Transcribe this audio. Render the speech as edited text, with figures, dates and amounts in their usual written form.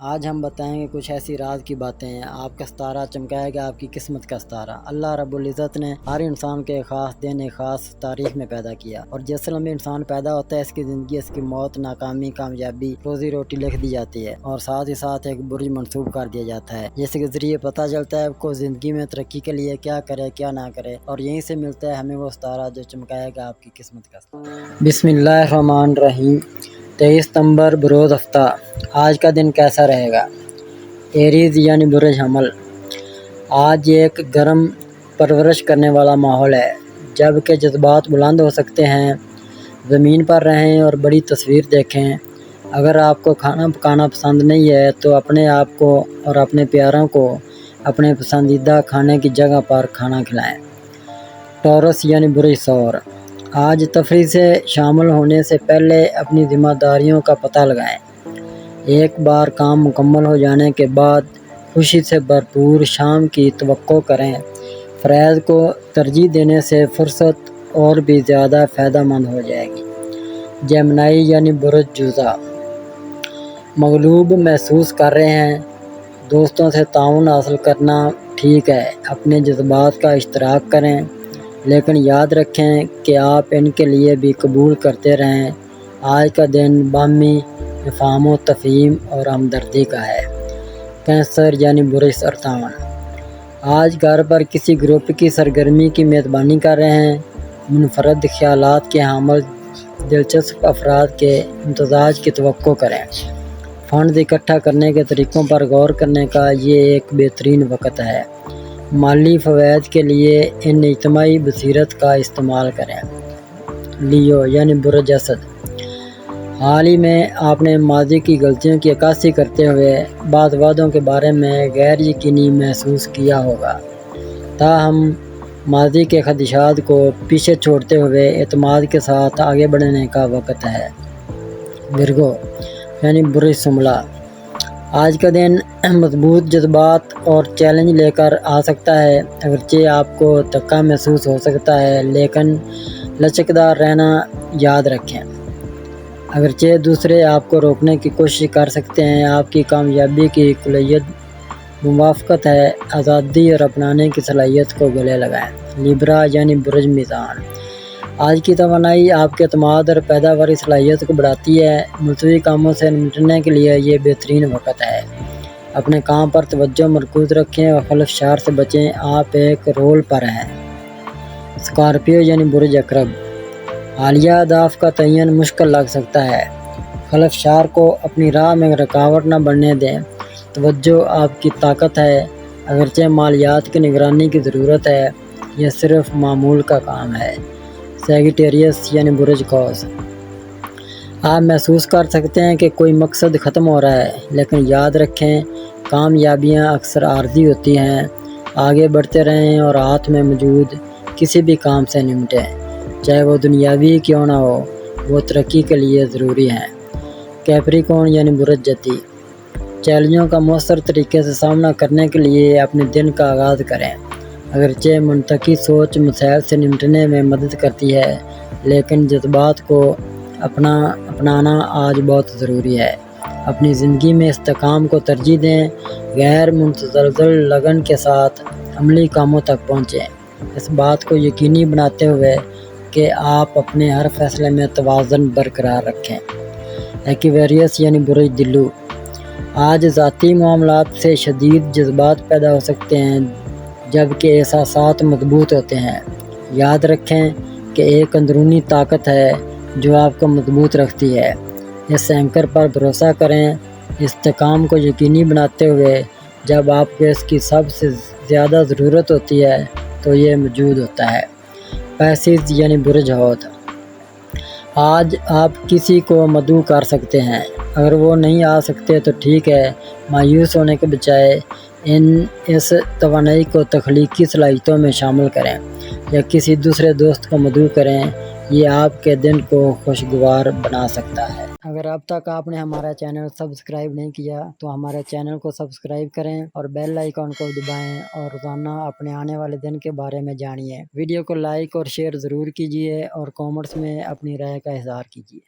آج ہم بتائیں گے کچھ ایسی راز کی باتیں ہیں، آپ کا ستارہ چمکائے گا آپ کی قسمت کا ستارہ۔ اللہ رب العزت نے ہر انسان کے خاص دن ایک خاص تاریخ میں پیدا کیا، اور جس لمحے انسان پیدا ہوتا ہے اس کی زندگی، اس کی موت، ناکامی، کامیابی، روزی روٹی لکھ دی جاتی ہے، اور ساتھ ہی ساتھ ایک برج منسوب کر دیا جاتا ہے، جس کے ذریعے پتہ چلتا ہے آپ کو زندگی میں ترقی کے لیے کیا کرے کیا نہ کرے، اور یہیں سے ملتا ہے ہمیں وہ ستارہ جو چمکائے گا آپ کی قسمت کا ستارہ۔ بسم اللہ الرحمن الرحیم۔ 23 ستمبر بروز ہفتہ۔ آج کا دن کیسا رہے گا؟ ایریز یعنی برج حمل۔ آج ایک گرم پرورش کرنے والا ماحول ہے، جبکہ جذبات بلند ہو سکتے ہیں۔ زمین پر رہیں اور بڑی تصویر دیکھیں۔ اگر آپ کو کھانا پکانا پسند نہیں ہے تو اپنے آپ کو اور اپنے پیاروں کو اپنے پسندیدہ کھانے کی جگہ پر کھانا کھلائیں۔ ٹورس یعنی برج ثور۔ آج تفریح سے شامل ہونے سے پہلے اپنی ذمہ داریوں کا پتہ لگائیں۔ ایک بار کام مکمل ہو جانے کے بعد خوشی سے بھرپور شام کی توقع کریں۔ فریض کو ترجیح دینے سے فرصت اور بھی زیادہ فائدہ مند ہو جائے گی۔ جیمنائی یعنی برج جوزا۔ مغلوب محسوس کر رہے ہیں؟ دوستوں سے تعاون حاصل کرنا ٹھیک ہے، اپنے جذبات کا اشتراک کریں، لیکن یاد رکھیں کہ آپ ان کے لیے بھی قبول کرتے رہیں۔ آج کا دن باہمی افہام و تفہیم اور ہمدردی کا ہے۔ کینسر یعنی برج سرطان۔ آج گھر پر کسی گروپ کی سرگرمی کی میزبانی کر رہے ہیں۔ منفرد خیالات کے حامل دلچسپ افراد کے امتزاج کی توقع کریں۔ فنڈز اکٹھا کرنے کے طریقوں پر غور کرنے کا یہ ایک بہترین وقت ہے۔ مالی فوائد کے لیے ان اجتماعی بصیرت کا استعمال کریں۔ لیو یعنی برج اسد۔ حال ہی میں آپ نے ماضی کی غلطیوں کی عکاسی کرتے ہوئے بعض وعدوں کے بارے میں غیر یقینی محسوس کیا ہوگا، تاہم ماضی کے خدشات کو پیچھے چھوڑتے ہوئے اعتماد کے ساتھ آگے بڑھنے کا وقت ہے۔ ورگو یعنی برج شملہ۔ آج کا دن مضبوط جذبات اور چیلنج لے کر آ سکتا ہے۔ اگرچہ آپ کو دھکا محسوس ہو سکتا ہے، لیکن لچکدار رہنا یاد رکھیں۔ اگرچہ دوسرے آپ کو روکنے کی کوشش کر سکتے ہیں، آپ کی کامیابی کی کلیت موافقت ہے۔ آزادی اور اپنانے کی صلاحیت کو گلے لگائیں۔ لیبرا یعنی برج میزان۔ آج کی توانائی آپ کے اعتماد اور پیداواری صلاحیت کو بڑھاتی ہے۔ ملتوی کاموں سے نمٹنے کے لیے یہ بہترین وقت ہے۔ اپنے کام پر توجہ مرکوز رکھیں اور خلف شار سے بچیں، آپ ایک رول پر ہیں۔ اسکارپیو یعنی برج عقرب۔ حالیہ اہداف کا تعین مشکل لگ سکتا ہے۔ خلف شار کو اپنی راہ میں رکاوٹ نہ بننے دیں۔ توجہ آپ کی طاقت ہے، اگرچہ مالیات کی نگرانی کی ضرورت ہے، یہ صرف معمول کا کام ہے۔ سیگیٹیریس یعنی برج قوس۔ آپ محسوس کر سکتے ہیں کہ کوئی مقصد ختم ہو رہا ہے، لیکن یاد رکھیں کامیابیاں اکثر عارضی ہوتی ہیں۔ آگے بڑھتے رہیں اور ہاتھ میں موجود کسی بھی کام سے نمٹیں، چاہے وہ دنیاوی کیوں نہ ہو، وہ ترقی کے لیے ضروری ہیں۔ کیپریکون یعنی برج جتی۔ چیلنجوں کا مؤثر طریقے سے سامنا کرنے کے لیے اپنے دن کا آغاز کریں۔ اگرچہ منطقی سوچ مسائل سے نمٹنے میں مدد کرتی ہے، لیکن جذبات کو اپنانا آج بہت ضروری ہے۔ اپنی زندگی میں استحکام کو ترجیح دیں، غیر متزلزل لگن کے ساتھ عملی کاموں تک پہنچیں، اس بات کو یقینی بناتے ہوئے کہ آپ اپنے ہر فیصلے میں توازن برقرار رکھیں۔ ایکویریس یعنی برج دلو۔ آج ذاتی معاملات سے شدید جذبات پیدا ہو سکتے ہیں، جبکہ احساسات مضبوط ہوتے ہیں۔ یاد رکھیں کہ ایک اندرونی طاقت ہے جو آپ کو مضبوط رکھتی ہے۔ اس اینکر پر بھروسہ کریں، استحکام کو یقینی بناتے ہوئے جب آپ کو اس کی سب سے زیادہ ضرورت ہوتی ہے تو یہ موجود ہوتا ہے۔ پیسیز یعنی برج حوت۔ آج آپ کسی کو مدعو کر سکتے ہیں، اگر وہ نہیں آ سکتے تو ٹھیک ہے، مایوس ہونے کے بجائے اس توانائی کو تخلیقی صلاحیتوں میں شامل کریں یا کسی دوسرے دوست کو مدعو کریں، یہ آپ کے دن کو خوشگوار بنا سکتا ہے۔ اگر اب تک آپ نے ہمارا چینل سبسکرائب نہیں کیا تو ہمارے چینل کو سبسکرائب کریں اور بیل آئیکن کو دبائیں، اور روزانہ اپنے آنے والے دن کے بارے میں جانیے۔ ویڈیو کو لائک اور شیئر ضرور کیجیے اور کامنٹس میں اپنی رائے کا اظہار کیجیے۔